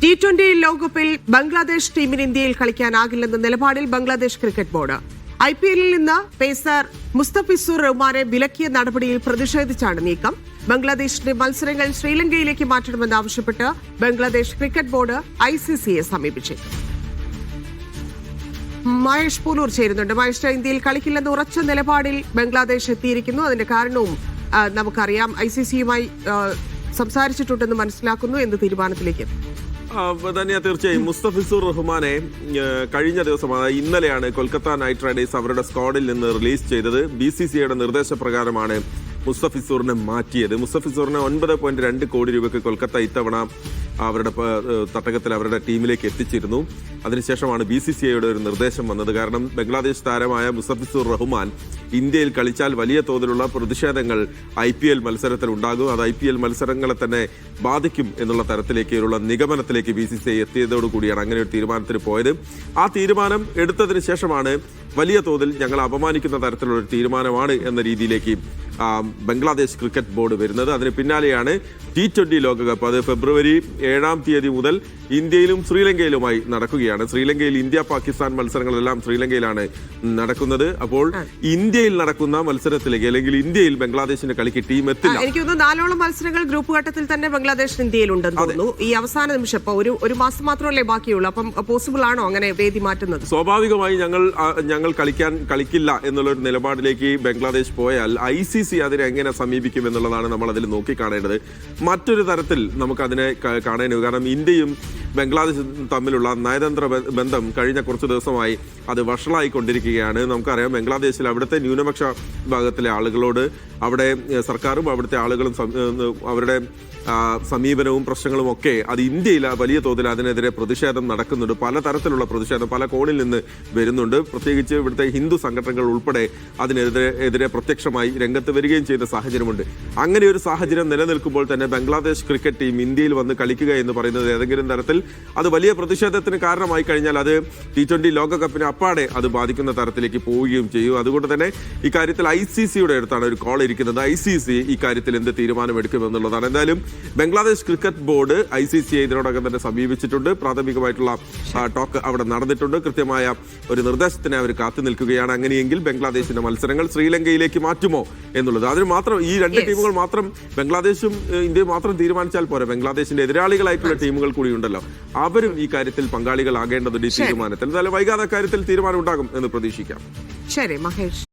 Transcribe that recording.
T20 ലോകകപ്പിൽ ബംഗ്ലാദേശ് ടീമിന് ഇന്ത്യയിൽ കളിക്കാനാകില്ലെന്ന നിലപാടിൽ ബംഗ്ലാദേശ് ക്രിക്കറ്റ് ബോർഡ്. IPL-ൽ നിന്ന് പേസർ മുസ്തഫിസുർ റഹ്മാനെ വിലക്കിയ നടപടിയിൽ പ്രതിഷേധിച്ചാണ് നീക്കം. ബംഗ്ലാദേശിന്റെ മത്സരങ്ങൾ ശ്രീലങ്കയിലേക്ക് മാറ്റണമെന്നാവശ്യപ്പെട്ട് ബംഗ്ലാദേശ് ക്രിക്കറ്റ് ബോർഡ് ICC-യെ സമീപിച്ചേക്കും. മഹേഷ് പൂലൂർ ചേരുന്നുണ്ട്. മഹേഷ്, ഇന്ത്യയിൽ കളിക്കില്ലെന്ന് ഉറച്ച നിലപാടിൽ ബംഗ്ലാദേശ് എത്തിയിരിക്കുന്നു. അതിന്റെ കാരണവും നമുക്കറിയാം. ICC-യുമായി സംസാരിച്ചിട്ടുണ്ടെന്ന് മനസ്സിലാക്കുന്നു. എന്ത് തീരുമാനത്തിലേക്ക്? തീർച്ചയായും മുസ്തഫിസുർ റഹ്മാനെ കഴിഞ്ഞ ദിവസം, ഇന്നലെയാണ് കൊൽക്കത്ത നൈറ്റ് റൈഡേഴ്സ് അവരുടെ സ്ക്വാഡിൽ നിന്ന് റിലീസ് ചെയ്തത്. BCCIയുടെ നിർദ്ദേശപ്രകാരമാണ് മുസ്തഫിസുറിനെ മാറ്റിയത്. മുസ്തഫിസുറിനെ 9.2 കോടി രൂപയ്ക്ക് കൊൽക്കത്ത ഇത്തവണ അവരുടെ തട്ടകത്തിൽ അവരുടെ ടീമിലേക്ക് എത്തിച്ചിരുന്നു. അതിനുശേഷമാണ് BCCIയുടെ ഒരു നിർദ്ദേശം വന്നത്. കാരണം ബംഗ്ലാദേശ് താരമായ മുസ്തഫിസുർ റഹ്മാൻ ഇന്ത്യയിൽ കളിച്ചാൽ വലിയ തോതിലുള്ള പ്രതിഷേധങ്ങൾ IPL മത്സരത്തിൽ ഉണ്ടാകും. അത് IPL മത്സരങ്ങളെ തന്നെ ബാധിക്കും എന്നുള്ള തരത്തിലേക്കുള്ള നിഗമനത്തിലേക്ക് BCCI എത്തിയതോടുകൂടിയാണ് അങ്ങനെ ഒരു തീരുമാനത്തിന് പോയത്. ആ തീരുമാനം എടുത്തതിന് ശേഷമാണ് വലിയ തോതിൽ ഞങ്ങൾ അപമാനിക്കുന്ന തരത്തിലുള്ള ഒരു തീരുമാനമാണ് എന്ന രീതിയിലേക്ക് ബംഗ്ലാദേശ് ക്രിക്കറ്റ് ബോർഡ് വരുന്നത്. അതിന് പിന്നാലെയാണ് T20 ലോകകപ്പ്. അത് ഫെബ്രുവരി 7-ാം തീയതി മുതൽ ഇന്ത്യയിലും ശ്രീലങ്കയിലുമായി നടക്കുകയാണ്. ശ്രീലങ്കയിൽ ഇന്ത്യ പാകിസ്ഥാൻ മത്സരങ്ങളെല്ലാം ശ്രീലങ്കയിലാണ് നടക്കുന്നത്. അപ്പോൾ ഇന്ത്യയിൽ നടക്കുന്ന മത്സരത്തിലേക്ക്, അല്ലെങ്കിൽ ഇന്ത്യയിൽ ബംഗ്ലാദേശിന്റെ കളിക്ക് ടീം എത്തില്ല. എനിക്ക് തോന്നുന്നു 4ഓളം മത്സരങ്ങൾ ഗ്രൂപ്പ് ഘട്ടത്തിൽ തന്നെ ബംഗ്ലാദേശ് ഇന്ത്യയിലുണ്ടെന്ന് തോന്നുന്നു. ഈ അവസാന നിമിഷം ഇപ്പൊ ഒരു മാസം മാത്രമല്ലേ ബാക്കിയുള്ളൂ. അപ്പം പോസിബിൾ ആണോ അങ്ങനെ വേദി മാറ്റുന്നത്? സ്വാഭാവികമായി ഞങ്ങൾ കളിക്കില്ല എന്നുള്ളൊരു നിലപാടിലേക്ക് ബംഗ്ലാദേശ് പോയാൽ ICC അതിനെ എങ്ങനെ സമീപിക്കും എന്നുള്ളതാണ് നമ്മൾ അതിൽ നോക്കിക്കാണേണ്ടത്. മറ്റൊരു തരത്തിൽ നമുക്ക് അതിനെ കാണേണ്ടത്, കാരണം ഇന്ത്യയും ബംഗ്ലാദേശും തമ്മിലുള്ള നയതന്ത്ര ബന്ധം കഴിഞ്ഞ കുറച്ച് ദിവസമായി അത് വഷളായിക്കൊണ്ടിരിക്കുകയാണ്. നമുക്കറിയാം, ബംഗ്ലാദേശിൽ അവിടുത്തെ ന്യൂനപക്ഷ വിഭാഗത്തിലെ ആളുകളോട് അവിടെ സർക്കാരും അവിടുത്തെ ആളുകളും അവരുടെ സമീപനവും പ്രശ്നങ്ങളും ഒക്കെ അത് ഇന്ത്യയിൽ വലിയ തോതിൽ അതിനെതിരെ പ്രതിഷേധം നടക്കുന്നുണ്ട്. പലതരത്തിലുള്ള പ്രതിഷേധം പല കോണിൽ നിന്ന് വരുന്നുണ്ട്. പ്രത്യേകിച്ച് ഇവിടുത്തെ ഹിന്ദു സംഘടനകൾ ഉൾപ്പെടെ അതിനെതിരെ പ്രത്യക്ഷമായി രംഗത്ത് വരികയും ചെയ്ത സാഹചര്യമുണ്ട്. അങ്ങനെ ഒരു സാഹചര്യം നിലനിൽക്കുമ്പോൾ തന്നെ ബംഗ്ലാദേശ് ക്രിക്കറ്റ് ടീം ഇന്ത്യയിൽ വന്ന് കളിക്കുക എന്ന് പറയുന്നത് ഏതെങ്കിലും തരത്തിൽ അത് വലിയ പ്രതിഷേധത്തിന് കാരണമായി കഴിഞ്ഞാൽ അത് T20 ലോകകപ്പിനെ അപ്പാടെ അത് ബാധിക്കുന്ന തരത്തിലേക്ക് പോവുകയും ചെയ്യും. അതുകൊണ്ട് തന്നെ ഇക്കാര്യത്തിൽ ICC-യുടെ അടുത്താണ് ഒരു കോൾ ഇരിക്കുന്നത്. ICC ഇക്കാര്യത്തിൽ എന്ത് തീരുമാനമെടുക്കുമെന്നുള്ളതാണ്. എന്തായാലും ബംഗ്ലാദേശ് ക്രിക്കറ്റ് ബോർഡ് ICC-യെ ഇതിനോടകം തന്നെ സമീപിച്ചിട്ടുണ്ട്. പ്രാഥമികമായിട്ടുള്ള ടോക്ക് അവിടെ നടന്നിട്ടുണ്ട്. കൃത്യമായ ഒരു നിർദ്ദേശത്തിന് അവർ കാത്തു നിൽക്കുകയാണ്. അങ്ങനെയെങ്കിൽ ബംഗ്ലാദേശിന്റെ മത്സരങ്ങൾ ശ്രീലങ്കയിലേക്ക് മാറ്റുമോ എന്നുള്ളത്. അതിന് മാത്രം ഈ രണ്ട് ടീമുകൾ മാത്രം, ബംഗ്ലാദേശും ഇന്ത്യയും മാത്രം തീരുമാനിച്ചാൽ പോരെ. ബംഗ്ലാദേശിന്റെ എതിരാളികളായിട്ടുള്ള ടീമുകൾ കൂടി ഉണ്ടല്ലോ, അവരും ഈ കാര്യത്തിൽ പങ്കാളികളാകേണ്ടതുണ്ട് ഈ തീരുമാനത്തിൽ. എന്തായാലും വൈകാതെ കാര്യത്തിൽ തീരുമാനം ഉണ്ടാകും എന്ന് പ്രതീക്ഷിക്കാം. ശരി മഹേഷ്.